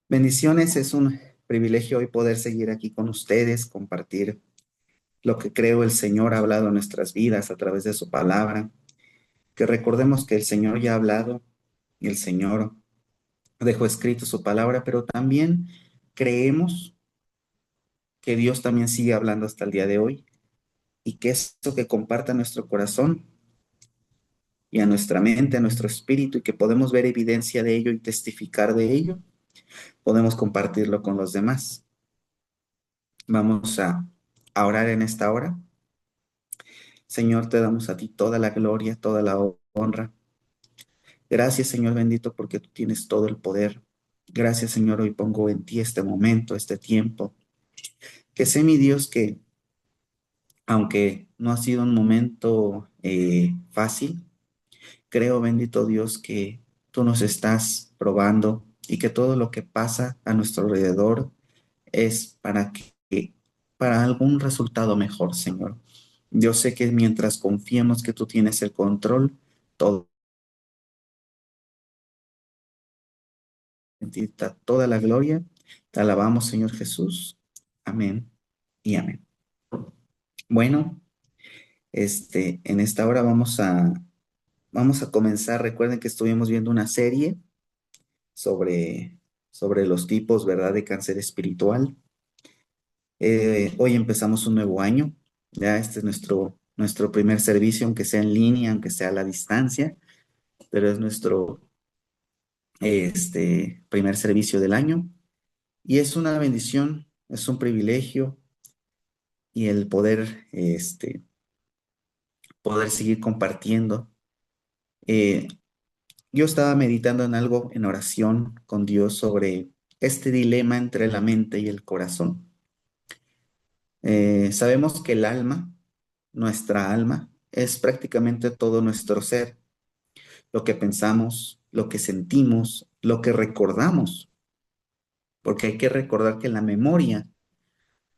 Bendiciones, es un privilegio hoy poder seguir aquí con ustedes, compartir lo que creo el Señor ha hablado en nuestras vidas a través de su palabra, que recordemos que el Señor ya ha hablado y el Señor dejó escrito su palabra, pero también creemos que Dios también sigue hablando hasta el día de hoy y que esto que comparta a nuestro corazón y a nuestra mente, a nuestro espíritu y que podemos ver evidencia de ello y testificar de ello, podemos compartirlo con los demás. Vamos a orar en esta hora. Señor, te damos a ti toda la gloria, toda la honra. Gracias, Señor bendito, porque tú tienes todo el poder. Gracias, Señor, hoy pongo en ti este momento, este tiempo. Que sé, mi Dios, que aunque no ha sido un momento fácil, creo, bendito Dios, que tú nos estás probando y que todo lo que pasa a nuestro alrededor es para algún resultado mejor, Señor. Yo sé que mientras confiemos que tú tienes el control, todo en ti está toda la gloria. Te alabamos, Señor Jesús. Amén y amén. Bueno, en esta hora vamos a comenzar. Recuerden que estuvimos viendo una serie sobre, sobre los tipos, ¿verdad?, de cáncer espiritual. Hoy empezamos un nuevo año. Ya este es nuestro primer servicio, aunque sea en línea, aunque sea a la distancia, pero es nuestro primer servicio del año. Y es una bendición, es un privilegio y el poder seguir compartiendo. Eh, yo estaba meditando en algo en oración con Dios sobre este dilema entre la mente y el corazón. Sabemos que el alma, nuestra alma, es prácticamente todo nuestro ser, lo que pensamos, lo que sentimos, lo que recordamos, porque hay que recordar que la memoria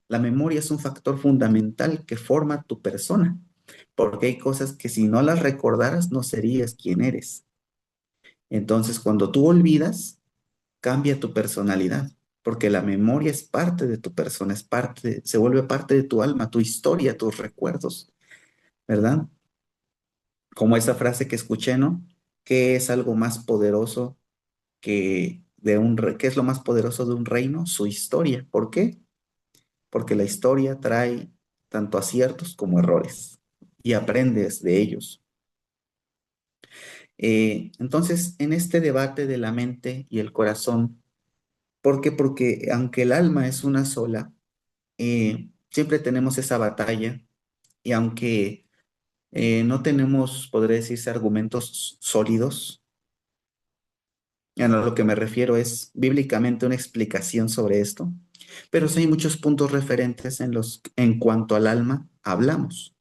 es un factor fundamental que forma tu persona, porque hay cosas que si no las recordaras no serías quien eres. Entonces, cuando tú olvidas, cambia tu personalidad, porque la memoria es parte de tu persona, se vuelve parte de tu alma, tu historia, tus recuerdos, ¿verdad? Como esa frase que escuché, ¿no? ¿Qué es algo más poderoso qué es lo más poderoso de un reino? Su historia. ¿Por qué? Porque la historia trae tanto aciertos como errores y aprendes de ellos. Entonces, en este debate de la mente y el corazón, ¿por qué? Porque aunque el alma es una sola, siempre tenemos esa batalla y aunque no tenemos, podría decirse, argumentos sólidos, a lo que me refiero es bíblicamente una explicación sobre esto, pero sí hay muchos puntos referentes en cuanto al alma hablamos.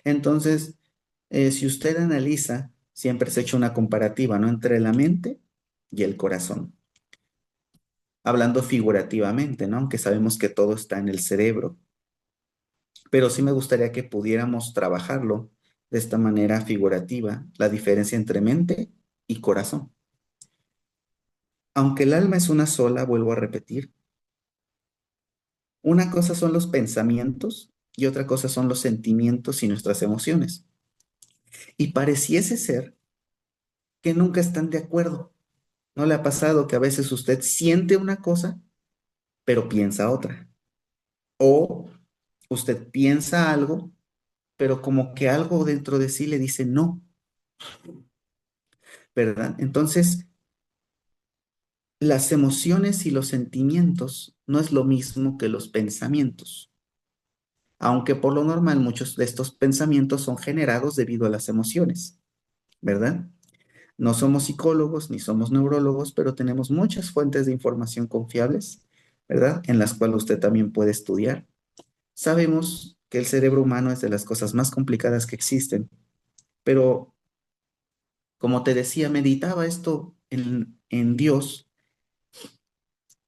Entonces, si usted analiza, siempre se ha hecho una comparativa, ¿no?, entre la mente y el corazón, hablando figurativamente, ¿no?, aunque sabemos que todo está en el cerebro, pero sí me gustaría que pudiéramos trabajarlo de esta manera figurativa, la diferencia entre mente y corazón. Aunque el alma es una sola, vuelvo a repetir, una cosa son los pensamientos y otra cosa son los sentimientos y nuestras emociones. Y pareciese ser que nunca están de acuerdo. ¿No le ha pasado que a veces usted siente una cosa, pero piensa otra? O usted piensa algo, pero como que algo dentro de sí le dice no, ¿verdad? Entonces, las emociones y los sentimientos no es lo mismo que los pensamientos, aunque por lo normal muchos de estos pensamientos son generados debido a las emociones, ¿verdad? No somos psicólogos ni somos neurólogos, pero tenemos muchas fuentes de información confiables, ¿verdad?, en las cuales usted también puede estudiar. Sabemos que el cerebro humano es de las cosas más complicadas que existen, pero como te decía, meditaba esto en Dios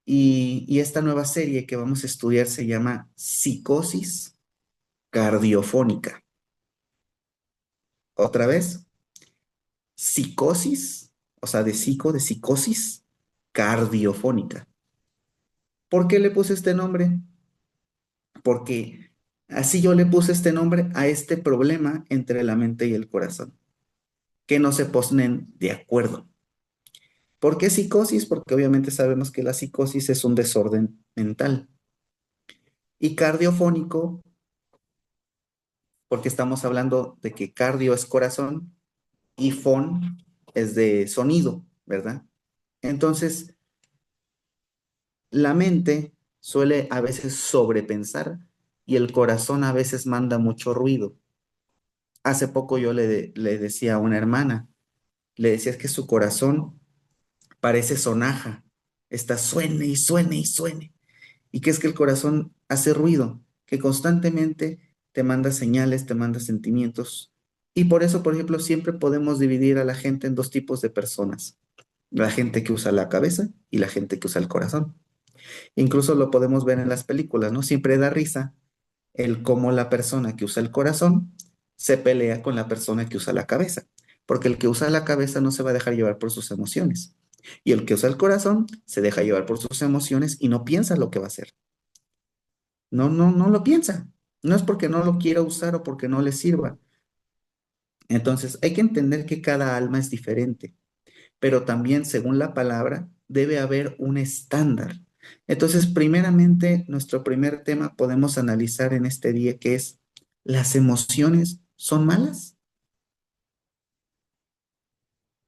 y esta nueva serie que vamos a estudiar se llama Psicosis Cardiofónica. Otra vez, psicosis, o sea, de psicosis, cardiofónica. ¿Por qué le puse este nombre? Porque así yo le puse este nombre a este problema entre la mente y el corazón, que no se ponen de acuerdo. ¿Por qué psicosis? Porque obviamente sabemos que la psicosis es un desorden mental. Y cardiofónico, porque estamos hablando de que cardio es corazón y fon es de sonido, ¿verdad? Entonces, la mente suele a veces sobrepensar y el corazón a veces manda mucho ruido. Hace poco yo le decía a una hermana, le decía es que su corazón parece sonaja, está suene y suene y suene. Y que es que el corazón hace ruido, que constantemente te manda señales, te manda sentimientos. Y por eso, por ejemplo, siempre podemos dividir a la gente en dos tipos de personas. La gente que usa la cabeza y la gente que usa el corazón. Incluso lo podemos ver en las películas, ¿no? Siempre da risa el cómo la persona que usa el corazón se pelea con la persona que usa la cabeza, porque el que usa la cabeza no se va a dejar llevar por sus emociones. Y el que usa el corazón se deja llevar por sus emociones y no piensa lo que va a hacer. No lo piensa. No es porque no lo quiera usar o porque no le sirva. Entonces, hay que entender que cada alma es diferente, pero también, según la palabra, debe haber un estándar. Entonces, primeramente, nuestro primer tema podemos analizar en este día que es, ¿las emociones son malas?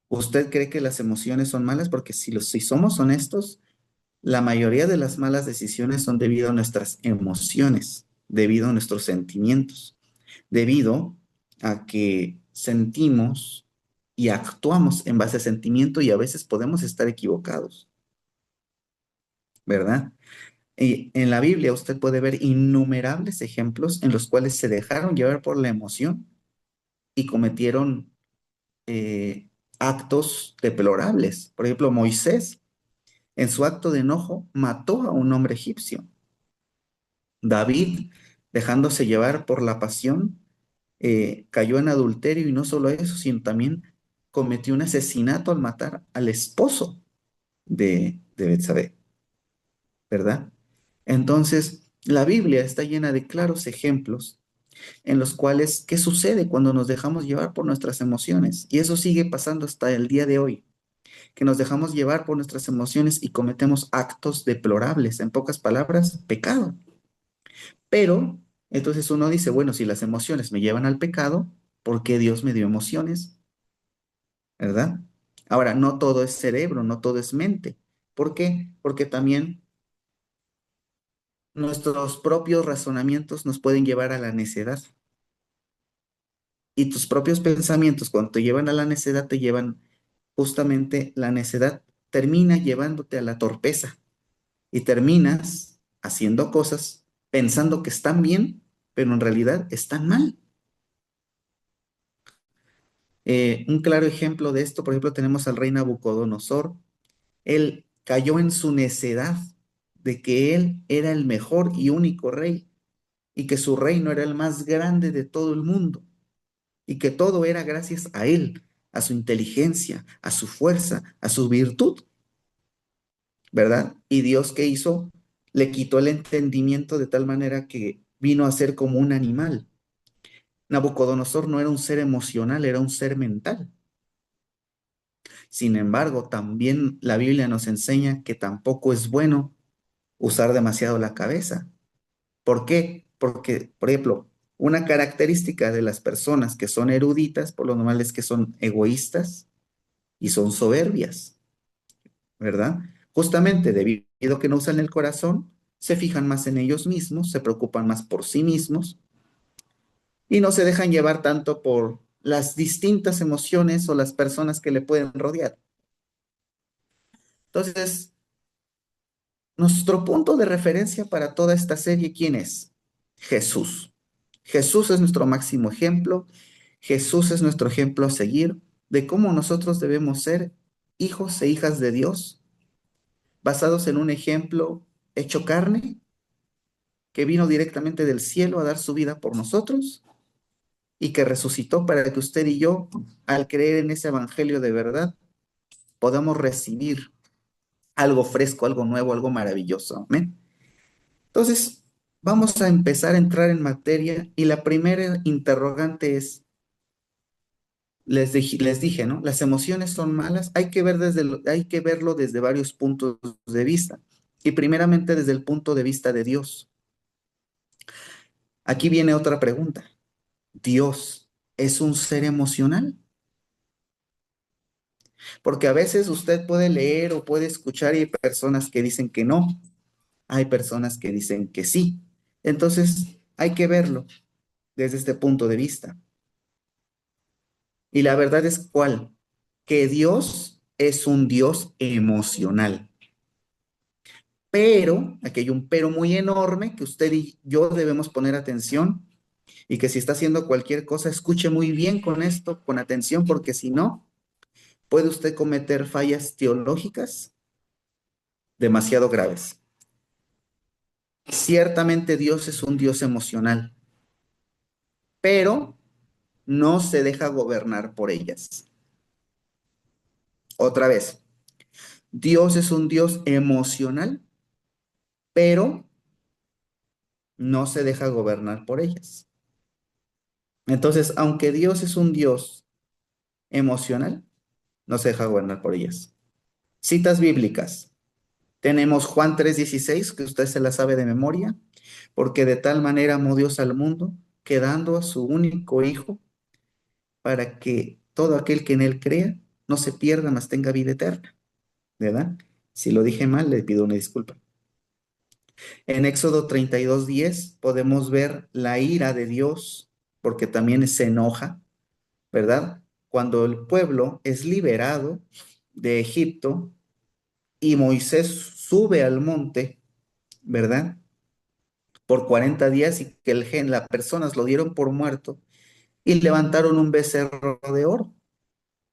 ¿Usted cree que las emociones son malas? Porque si somos honestos, la mayoría de las malas decisiones son debido a nuestras emociones, debido a nuestros sentimientos, debido a que sentimos y actuamos en base a sentimiento y a veces podemos estar equivocados, ¿verdad? Y en la Biblia usted puede ver innumerables ejemplos en los cuales se dejaron llevar por la emoción y cometieron actos deplorables. Por ejemplo, Moisés, en su acto de enojo, mató a un hombre egipcio. David, dejándose llevar por la pasión, cayó en adulterio y no solo eso, sino también cometió un asesinato al matar al esposo de Betsabé, ¿verdad? Entonces, la Biblia está llena de claros ejemplos en los cuales, ¿qué sucede cuando nos dejamos llevar por nuestras emociones? Y eso sigue pasando hasta el día de hoy, que nos dejamos llevar por nuestras emociones y cometemos actos deplorables, en pocas palabras, pecado. Pero entonces uno dice, bueno, si las emociones me llevan al pecado, ¿por qué Dios me dio emociones? ¿Verdad? Ahora, no todo es cerebro, no todo es mente. ¿Por qué? Porque también nuestros propios razonamientos nos pueden llevar a la necedad. Y tus propios pensamientos, cuando te llevan a la necedad, te llevan justamente la necedad, termina llevándote a la torpeza y terminas haciendo cosas pensando que están bien, pero en realidad están mal. Un claro ejemplo de esto, por ejemplo, tenemos al rey Nabucodonosor. Él cayó en su necedad de que él era el mejor y único rey y que su reino era el más grande de todo el mundo y que todo era gracias a él, a su inteligencia, a su fuerza, a su virtud, ¿verdad? Y Dios, ¿qué hizo? Le quitó el entendimiento de tal manera que vino a ser como un animal. Nabucodonosor no era un ser emocional, era un ser mental. Sin embargo, también la Biblia nos enseña que tampoco es bueno usar demasiado la cabeza. ¿Por qué? Porque, por ejemplo, una característica de las personas que son eruditas, por lo normal es que son egoístas y son soberbias, ¿verdad? Justamente debido a que no usan el corazón, se fijan más en ellos mismos, se preocupan más por sí mismos y no se dejan llevar tanto por las distintas emociones o las personas que le pueden rodear. Entonces, nuestro punto de referencia para toda esta serie, ¿quién es? Jesús. Jesús es nuestro máximo ejemplo. Jesús es nuestro ejemplo a seguir de cómo nosotros debemos ser hijos e hijas de Dios, basados en un ejemplo hecho carne, que vino directamente del cielo a dar su vida por nosotros y que resucitó para que usted y yo, al creer en ese evangelio de verdad, podamos recibir algo fresco, algo nuevo, algo maravilloso. Amén. Entonces, vamos a empezar a entrar en materia y la primera interrogante es, les dije, ¿no? Las emociones son malas, hay que ver hay que verlo desde varios puntos de vista y primeramente desde el punto de vista de Dios. Aquí viene otra pregunta. ¿Dios es un ser emocional? Porque a veces usted puede leer o puede escuchar y hay personas que dicen que no, hay personas que dicen que sí. Entonces, hay que verlo desde este punto de vista. Y la verdad es cuál, que Dios es un Dios emocional. Pero, aquí hay un pero muy enorme que usted y yo debemos poner atención y que si está haciendo cualquier cosa, escuche muy bien con esto, con atención, porque si no, puede usted cometer fallas teológicas demasiado graves. Ciertamente Dios es un Dios emocional, pero no se deja gobernar por ellas. Otra vez, Dios es un Dios emocional, pero no se deja gobernar por ellas. Entonces, aunque Dios es un Dios emocional, no se deja gobernar por ellas. Citas bíblicas. Tenemos Juan 3:16, que usted se la sabe de memoria, porque de tal manera amó Dios al mundo, que dando a su único Hijo, para que todo aquel que en él crea no se pierda, mas tenga vida eterna. ¿Verdad? Si lo dije mal, le pido una disculpa. En Éxodo 32:10 podemos ver la ira de Dios, porque también se enoja, ¿verdad? Cuando el pueblo es liberado de Egipto y Moisés sube al monte, ¿verdad? Por 40 días y que las personas lo dieron por muerto y levantaron un becerro de oro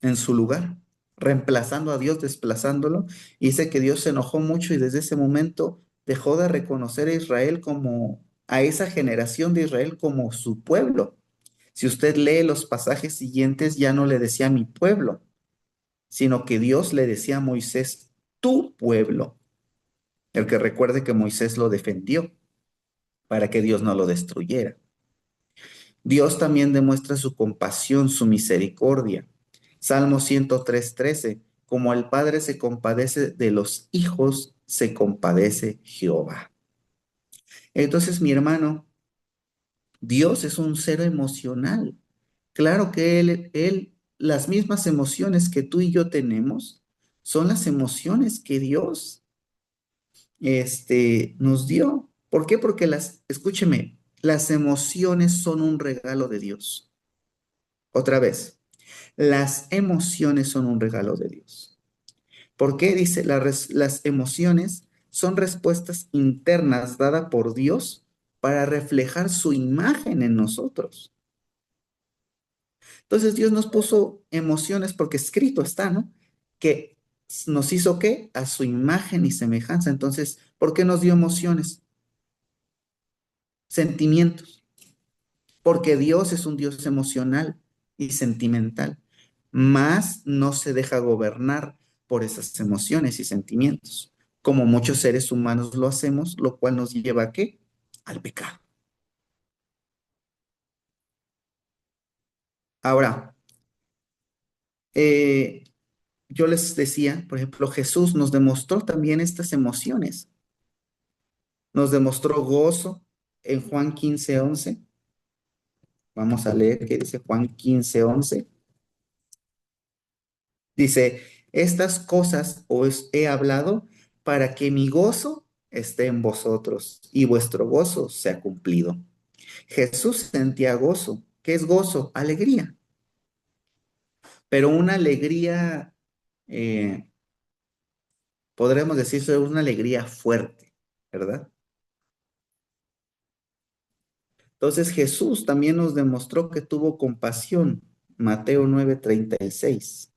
en su lugar, reemplazando a Dios, desplazándolo. Y dice que Dios se enojó mucho y desde ese momento dejó de reconocer a Israel como, a esa generación de Israel como su pueblo. Si usted lee los pasajes siguientes, ya no le decía mi pueblo, sino que Dios le decía a Moisés, tu pueblo, el que recuerde que Moisés lo defendió para que Dios no lo destruyera. Dios también demuestra su compasión, su misericordia. Salmo 103:13, como el Padre se compadece de los hijos, se compadece Jehová. Entonces, mi hermano, Dios es un ser emocional. Claro que las mismas emociones que tú y yo tenemos son las emociones que Dios, nos dio. ¿Por qué? Porque escúcheme, las emociones son un regalo de Dios. Otra vez, las emociones son un regalo de Dios. ¿Por qué? Dice, las emociones son respuestas internas dadas por Dios para reflejar su imagen en nosotros. Entonces Dios nos puso emociones porque escrito está, ¿no? Que nos hizo ¿qué? A su imagen y semejanza. Entonces, ¿por qué nos dio emociones? Sentimientos. Porque Dios es un Dios emocional y sentimental, mas no se deja gobernar por esas emociones y sentimientos, como muchos seres humanos lo hacemos, lo cual nos lleva ¿a qué? Al pecado. Ahora, eh, yo les decía, por ejemplo, Jesús nos demostró también estas emociones, nos demostró gozo en Juan 15:11. Vamos a leer qué dice Juan 15:11. Dice, estas cosas os he hablado para que mi gozo esté en vosotros y vuestro gozo sea cumplido. Jesús sentía gozo. ¿Qué es gozo? Alegría, pero una alegría, eh, podremos decir, una alegría fuerte, ¿verdad? Entonces Jesús también nos demostró que tuvo compasión. Mateo 9:36.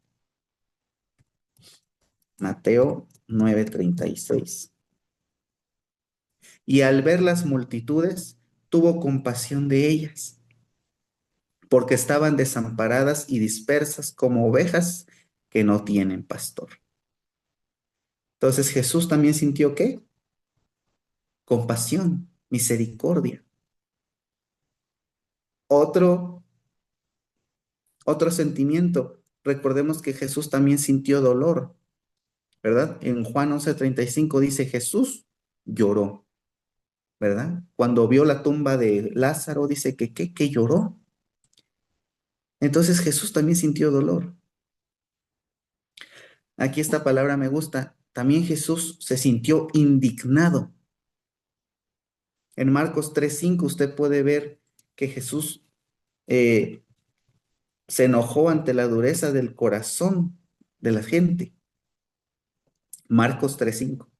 Mateo 9:36. Y al ver las multitudes, tuvo compasión de ellas, porque estaban desamparadas y dispersas como ovejas que no tienen pastor. Entonces Jesús también sintió ¿qué? Compasión, misericordia. Otro, otro sentimiento. Recordemos que Jesús también sintió dolor, ¿verdad? En Juan 11:35 dice Jesús lloró, ¿verdad? Cuando vio la tumba de Lázaro, dice que lloró. Entonces Jesús también sintió dolor. Aquí esta palabra me gusta. También Jesús se sintió indignado. En Marcos 3:5 usted puede ver que Jesús eh, se enojó ante la dureza del corazón de la gente. Marcos 3:5.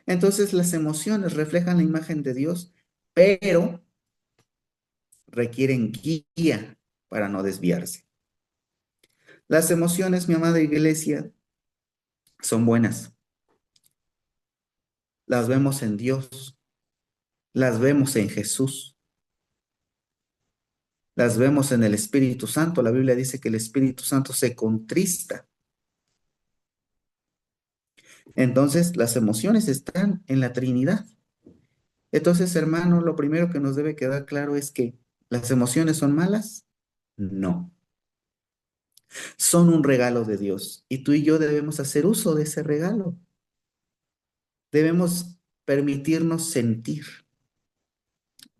Entonces las emociones reflejan la imagen de Dios, pero requieren guía para no desviarse. Las emociones, mi amada iglesia, son buenas. Las vemos en Dios, las vemos en Jesús, las vemos en el Espíritu Santo. La Biblia dice que el Espíritu Santo se contrista. Entonces, las emociones están en la Trinidad. Entonces, hermano, lo primero que nos debe quedar claro es que las emociones son malas. No, son un regalo de Dios y tú y yo debemos hacer uso de ese regalo. Debemos permitirnos sentir.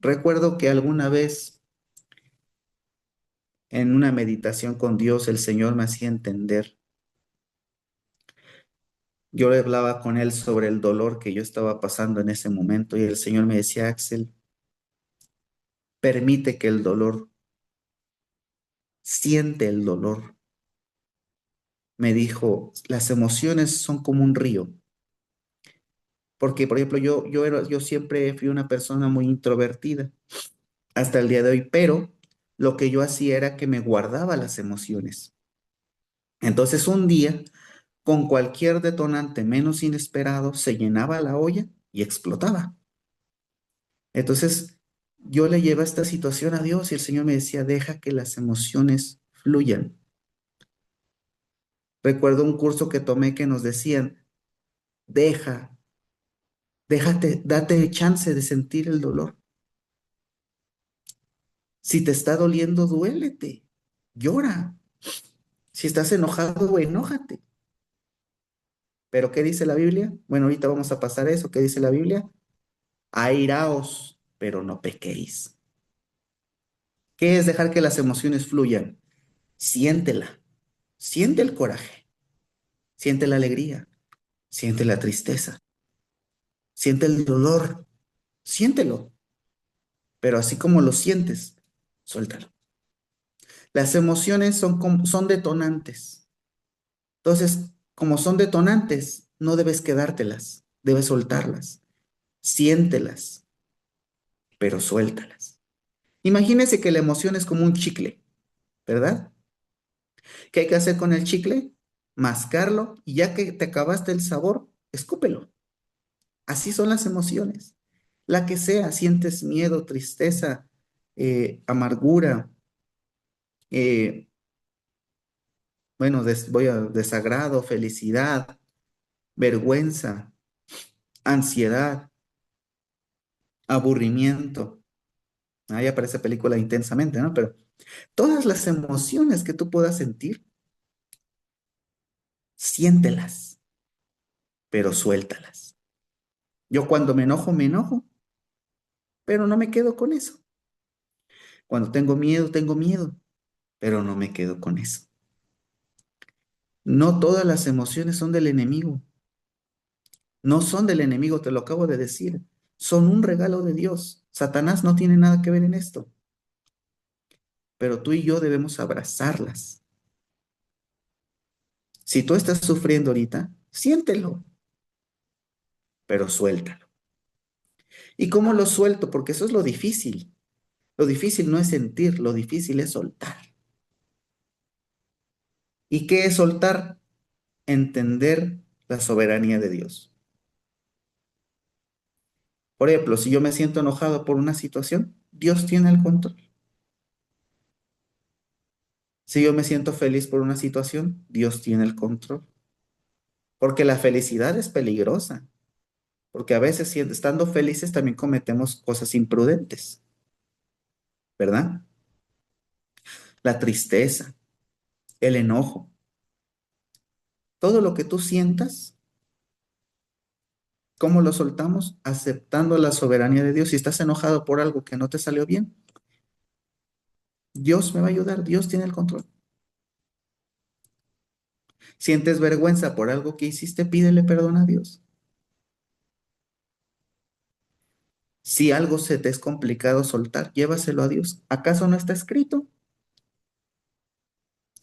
Recuerdo que alguna vez en una meditación con Dios el Señor me hacía entender. Yo le hablaba con él sobre el dolor que yo estaba pasando en ese momento y el Señor me decía, Axel, permite que el dolor, siente el dolor. Me dijo, las emociones son como un río. Porque, por ejemplo, yo siempre fui una persona muy introvertida hasta el día de hoy, pero lo que yo hacía era que me guardaba las emociones. Entonces, un día, con cualquier detonante menos inesperado, se llenaba la olla y explotaba. Entonces, yo le llevé esta situación a Dios y el Señor me decía, deja que las emociones fluyan. Recuerdo un curso que tomé que nos decían, deja, date chance de sentir el dolor. Si te está doliendo, duélete, llora. Si estás enojado, enójate. Pero ¿qué dice la Biblia? Bueno, ahorita vamos a pasar a eso. ¿Qué dice la Biblia? Airaos, pero no pequéis. ¿Qué es dejar que las emociones fluyan? Siéntela. Siente el coraje. Siente la alegría. Siente la tristeza. Siente el dolor. Siéntelo. Pero así como lo sientes, suéltalo. Las emociones son detonantes. Entonces, como son detonantes, no debes quedártelas, debes soltarlas, siéntelas, pero suéltalas. Imagínese que la emoción es como un chicle, ¿verdad? ¿Qué hay que hacer con el chicle? Mascarlo y ya que te acabaste el sabor, escúpelo. Así son las emociones. La que sea, sientes miedo, tristeza, amargura, eh, bueno, voy a desagrado, felicidad, vergüenza, ansiedad, aburrimiento. Ahí aparece película intensamente, ¿no? Pero todas las emociones que tú puedas sentir, siéntelas, pero suéltalas. Yo cuando me enojo, pero no me quedo con eso. Cuando tengo miedo, pero no me quedo con eso. No todas las emociones son del enemigo. No son del enemigo, te lo acabo de decir. Son un regalo de Dios. Satanás no tiene nada que ver en esto, pero tú y yo debemos abrazarlas. Si tú estás sufriendo ahorita, siéntelo, pero suéltalo. ¿Y cómo lo suelto? Porque eso es lo difícil. Lo difícil no es sentir, lo difícil es soltar. ¿Y qué es soltar? Entender la soberanía de Dios. Por ejemplo, si yo me siento enojado por una situación, Dios tiene el control. Si yo me siento feliz por una situación, Dios tiene el control. porque la felicidad es peligrosa, porque a veces estando felices también cometemos cosas imprudentes, ¿verdad? La tristeza, el enojo, todo lo que tú sientas, ¿cómo lo soltamos? Aceptando la soberanía de Dios. Si estás enojado por algo que no te salió bien, Dios me va a ayudar, Dios tiene el control. Sientes vergüenza por algo que hiciste, pídele perdón a Dios. Si algo se te es complicado soltar, llévaselo a Dios. ¿Acaso no está escrito?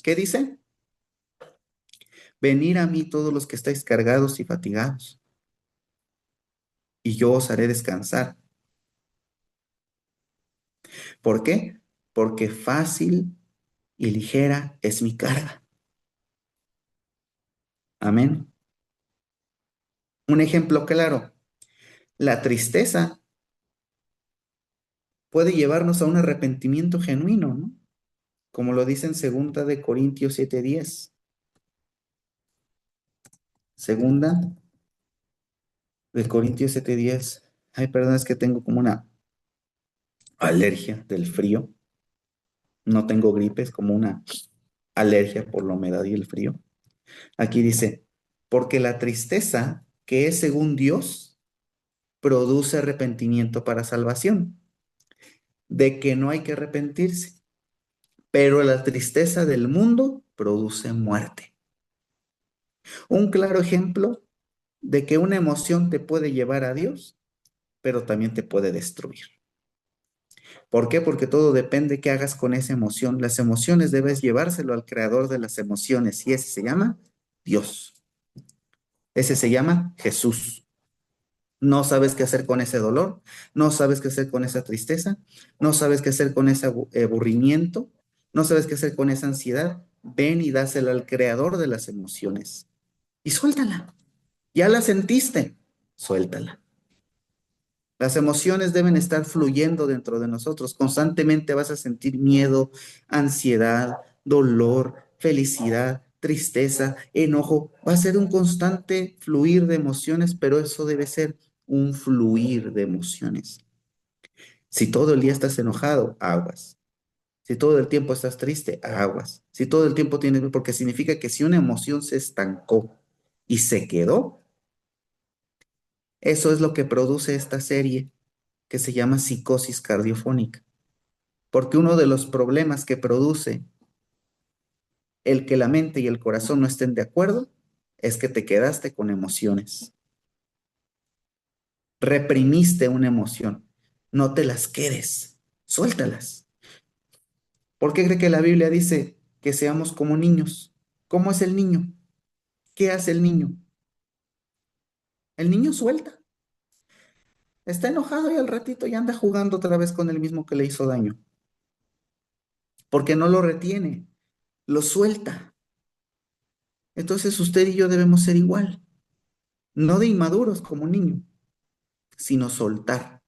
¿Qué dice? Venid a mí todos los que estáis cargados y fatigados, y yo os haré descansar. ¿Por qué? Porque fácil y ligera es mi carga. Amén. Un ejemplo claro, la tristeza puede llevarnos a un arrepentimiento genuino, ¿no? Como lo dice en segunda de Corintios 7:10. Segunda de Corintios 7:10. Ay, perdón, es que tengo como una alergia del frío. No tengo gripe, es como una alergia por la humedad y el frío. Aquí dice, porque la tristeza, que es según Dios, produce arrepentimiento para salvación, de que no hay que arrepentirse, pero la tristeza del mundo produce muerte. Un claro ejemplo de que una emoción te puede llevar a Dios, pero también te puede destruir. ¿Por qué? Porque todo depende qué hagas con esa emoción. Las emociones debes llevárselo al creador de las emociones y ese se llama Dios. Ese se llama Jesús. No sabes qué hacer con ese dolor, no sabes qué hacer con esa tristeza, no sabes qué hacer con ese aburrimiento, no sabes qué hacer con esa ansiedad. Ven y dásela al creador de las emociones y suéltala. Ya la sentiste, suéltala. Las emociones deben estar fluyendo dentro de nosotros. Constantemente vas a sentir miedo, ansiedad, dolor, felicidad, tristeza, enojo. Va a ser un constante fluir de emociones, pero eso debe ser un fluir de emociones. Si todo el día estás enojado, aguas. Si todo el tiempo estás triste, aguas. Si todo el tiempo tienes, porque significa que si una emoción se estancó y se quedó, eso es lo que produce esta serie que se llama psicosis cardiofónica. Porque uno de los problemas que produce el que la mente y el corazón no estén de acuerdo es que te quedaste con emociones. Reprimiste una emoción. No te las quedes. Suéltalas. ¿Por qué cree que la Biblia dice que seamos como niños? ¿Cómo es el niño? ¿Qué hace el niño? El niño suelta. Está enojado y al ratito ya anda jugando otra vez con el mismo que le hizo daño. Porque no lo retiene, lo suelta. Entonces usted y yo debemos ser igual. No de inmaduros como un niño, sino soltar.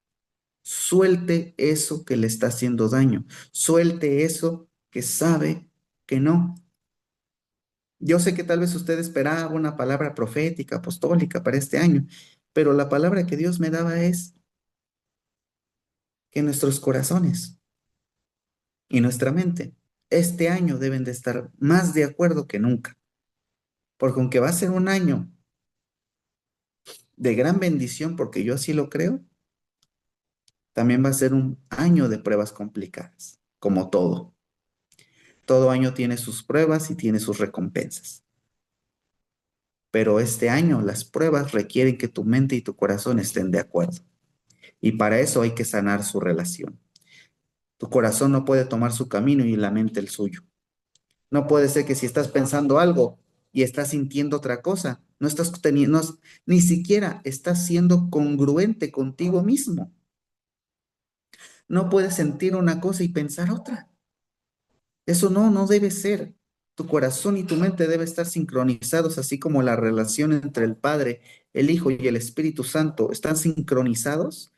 Suelte eso que le está haciendo daño. Suelte eso que sabe que no. Yo sé que tal vez usted esperaba una palabra profética, apostólica para este año, pero la palabra que Dios me daba es que nuestros corazones y nuestra mente este año deben de estar más de acuerdo que nunca, porque aunque va a ser un año de gran bendición, porque yo así lo creo, también va a ser un año de pruebas complicadas, como todo. Todo año tiene sus pruebas y tiene sus recompensas. Pero este año las pruebas requieren que tu mente y tu corazón estén de acuerdo. Y para eso hay que sanar su relación. Tu corazón no puede tomar su camino y la mente el suyo. No puede ser que si estás pensando algo y estás sintiendo otra cosa, no estás teniendo, ni siquiera estás siendo congruente contigo mismo. No puedes sentir una cosa y pensar otra. Eso no debe ser. Tu corazón y tu mente deben estar sincronizados, así como la relación entre el Padre, el Hijo y el Espíritu Santo están sincronizados.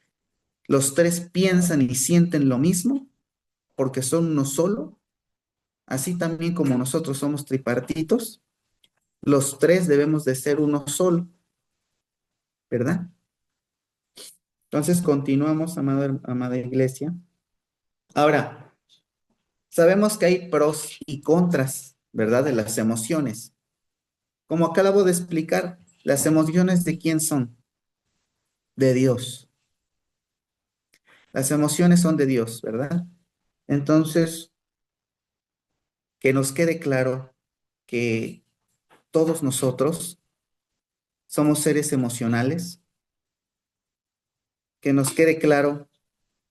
Los tres piensan y sienten lo mismo porque son uno solo. Así también como nosotros somos tripartitos, Los tres debemos de ser uno solo, ¿verdad? Entonces continuamos, amada iglesia. Ahora, sabemos que hay pros y contras, ¿verdad? De las emociones. Como acabo de explicar, las emociones de quién son? De Dios. Las emociones son de Dios, ¿verdad? Entonces, que nos quede claro que todos nosotros somos seres emocionales, que nos quede claro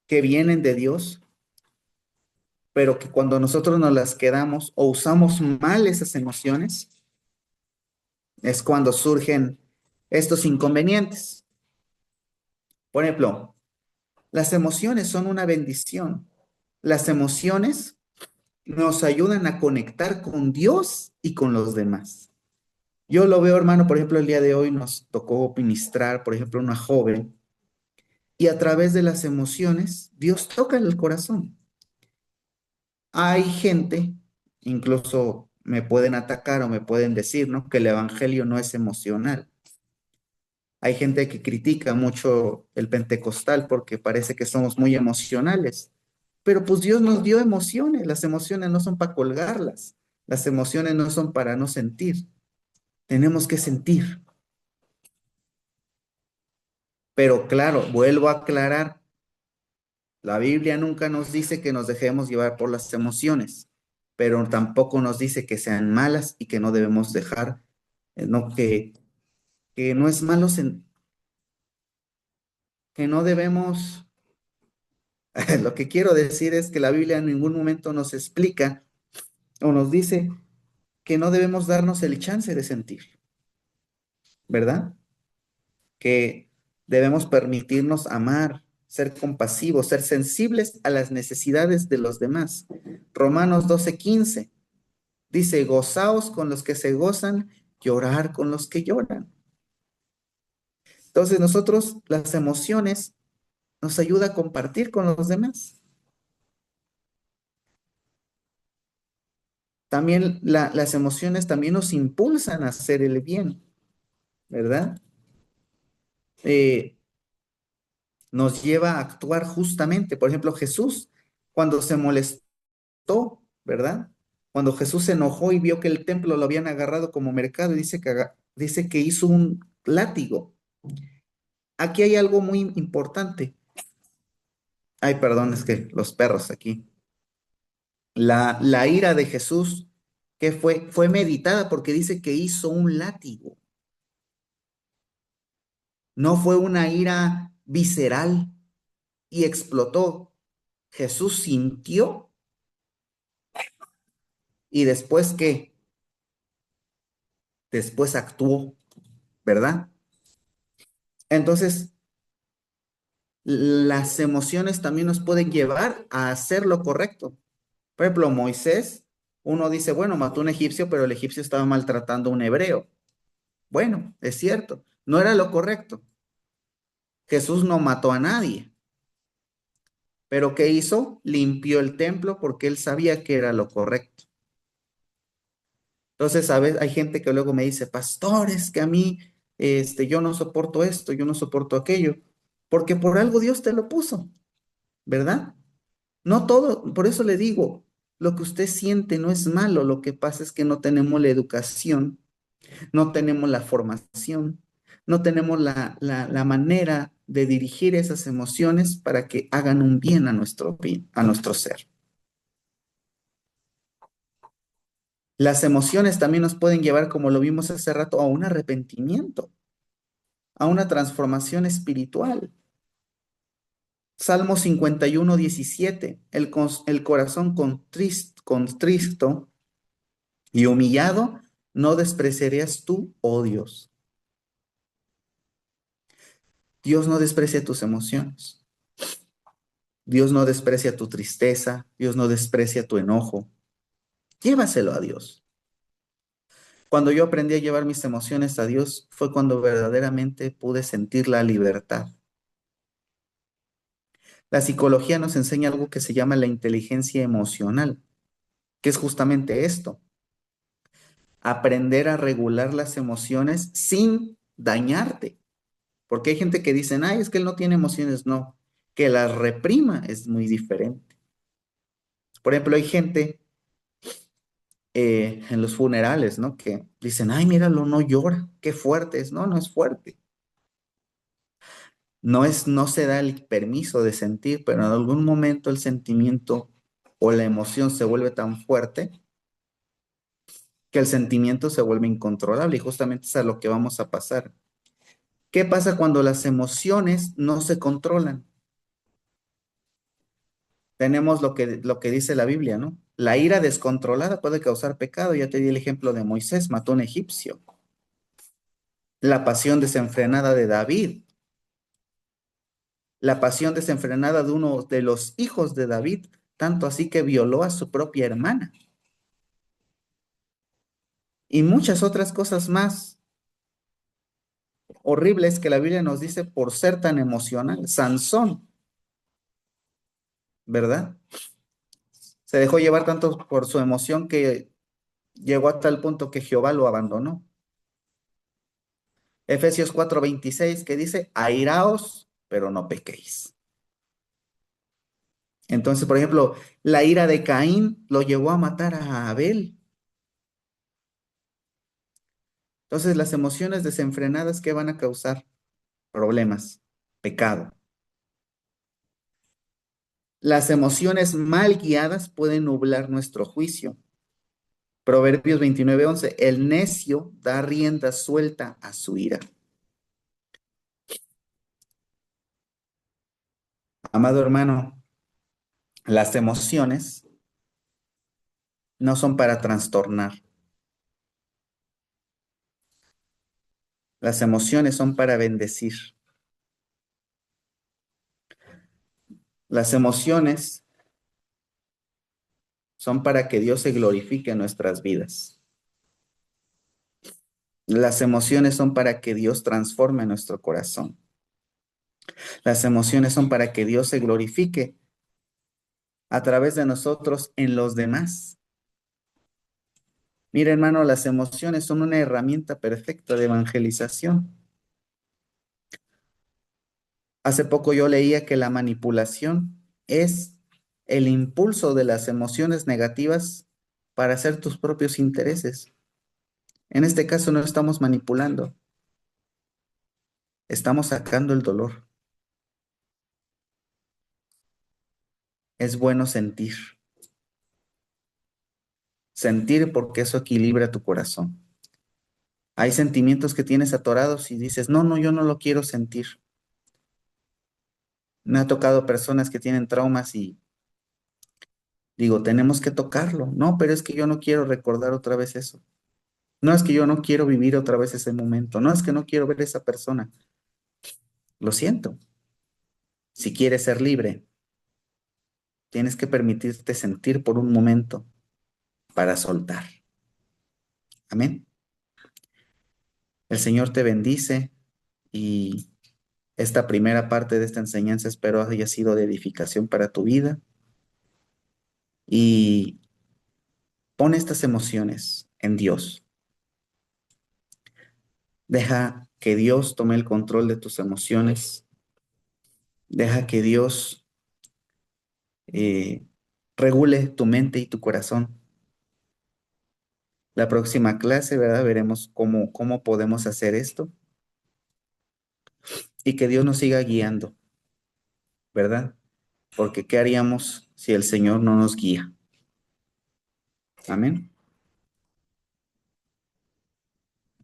que vienen de Dios, pero que cuando nosotros nos las quedamos o usamos mal esas emociones, es cuando surgen estos inconvenientes. Por ejemplo, las emociones son una bendición. Las emociones nos ayudan a conectar con Dios y con los demás. Yo lo veo, hermano, por ejemplo, el día de hoy nos tocó ministrar, por ejemplo, una joven, y a través de las emociones, Dios toca el corazón. Hay gente, incluso me pueden atacar o me pueden decir, ¿no? Que el evangelio no es emocional. Hay gente que critica mucho el pentecostal porque parece que somos muy emocionales. Pero pues Dios nos dio emociones. Las emociones no son para colgarlas. Las emociones no son para no sentir. Tenemos que sentir. Pero claro, vuelvo a aclarar, la Biblia nunca nos dice que nos dejemos llevar por las emociones, pero tampoco nos dice que sean malas y que no debemos dejar, no, que no es malo, que no debemos, lo que quiero decir es que la Biblia en ningún momento nos explica o nos dice que no debemos darnos el chance de sentir, ¿verdad? Que debemos permitirnos amar, ser compasivos, ser sensibles a las necesidades de los demás. Romanos 12:15 dice, gozaos con los que se gozan, llorar con los que lloran. Entonces nosotros las emociones nos ayuda a compartir con los demás. También las emociones también nos impulsan a hacer el bien, ¿verdad? Eh, nos lleva a actuar justamente. Por ejemplo, Jesús, cuando se molestó, ¿verdad? Cuando Jesús se enojó y vio que el templo lo habían agarrado como mercado, y dice que hizo un látigo. Aquí hay algo muy importante. Ay, perdón, es que los perros aquí. La ira de Jesús, que fue meditada porque dice que hizo un látigo. No fue una ira visceral y explotó. Jesús sintió y después qué, después actuó, ¿verdad? Entonces, las emociones también nos pueden llevar a hacer lo correcto. Por ejemplo, Moisés, uno dice, bueno, mató a un egipcio, pero el egipcio estaba maltratando a un hebreo. Bueno, es cierto, no era lo correcto. Jesús no mató a nadie, pero ¿qué hizo? Limpió el templo porque él sabía que era lo correcto. Entonces, ¿sabes? Hay gente que luego me dice, pastores, que a mí, yo no soporto esto, yo no soporto aquello, porque por algo Dios te lo puso, ¿verdad? No todo, por eso le digo, lo que usted siente no es malo, lo que pasa es que no tenemos la educación, no tenemos la formación, no tenemos la manera de dirigir esas emociones para que hagan un bien a nuestro ser. Las emociones también nos pueden llevar, como lo vimos hace rato, a un arrepentimiento, a una transformación espiritual. Salmo 51:17, el corazón contristo y humillado, no despreciarías tú, oh Dios. Dios no desprecia tus emociones. Dios no desprecia tu tristeza. Dios no desprecia tu enojo. Llévaselo a Dios. Cuando yo aprendí a llevar mis emociones a Dios, fue cuando verdaderamente pude sentir la libertad. La psicología nos enseña algo que se llama la inteligencia emocional, que es justamente esto. aprender a regular las emociones sin dañarte. Porque hay gente que dice, ay, es que él no tiene emociones. No, que las reprima es muy diferente. Por ejemplo, hay gente en los funerales, ¿no? Que dicen, ay, míralo, no llora, qué fuerte es. No, no es fuerte. No se da el permiso de sentir, pero en algún momento el sentimiento o la emoción se vuelve tan fuerte que el sentimiento se vuelve incontrolable y justamente es a lo que vamos a pasar. ¿Qué pasa cuando las emociones no se controlan? Tenemos lo que dice la Biblia, ¿no? La ira descontrolada puede causar pecado. Ya te di el ejemplo de Moisés, mató a un egipcio. La pasión desenfrenada de David, la pasión desenfrenada de uno de los hijos de David, tanto así que violó a su propia hermana. Y muchas otras cosas más horribles que la Biblia nos dice por ser tan emocional. Sansón, ¿verdad? Se dejó llevar tanto por su emoción que llegó hasta el punto que Jehová lo abandonó. Efesios 4:26 que dice, airaos, pero no pequéis. Entonces, por ejemplo, la ira de Caín lo llevó a matar a Abel. Entonces, las emociones desenfrenadas, ¿qué van a causar? Problemas, pecado. Las emociones mal guiadas pueden nublar nuestro juicio. Proverbios 29:11, el necio da rienda suelta a su ira. Amado hermano, las emociones no son para trastornar. Las emociones son para bendecir. Las emociones son para que Dios se glorifique en nuestras vidas. Las emociones son para que Dios transforme nuestro corazón. Las emociones son para que Dios se glorifique a través de nosotros en los demás. Mira, hermano, las emociones son una herramienta perfecta de evangelización. Hace poco yo leía que la manipulación es el impulso de las emociones negativas para hacer tus propios intereses. En este caso no estamos manipulando, estamos sacando el dolor. Es bueno sentir, sentir porque eso equilibra tu corazón. Hay sentimientos que tienes atorados y dices, no, no, yo no lo quiero sentir. Me ha tocado personas que tienen traumas y digo, tenemos que tocarlo. No, pero es que yo no quiero recordar otra vez eso. No es que yo no quiero vivir otra vez ese momento. No es que no quiero ver a esa persona. Lo siento. Si quieres ser libre, tienes que permitirte sentir por un momento para soltar. Amén. El Señor te bendice y esta primera parte de esta enseñanza espero haya sido de edificación para tu vida y pon estas emociones en Dios. Deja que Dios tome el control de tus emociones. Deja que Dios eh, regule tu mente y tu corazón. La próxima clase, ¿verdad? Veremos cómo podemos hacer esto y que Dios nos siga guiando, ¿verdad? Porque ¿qué haríamos si el Señor no nos guía? Amén.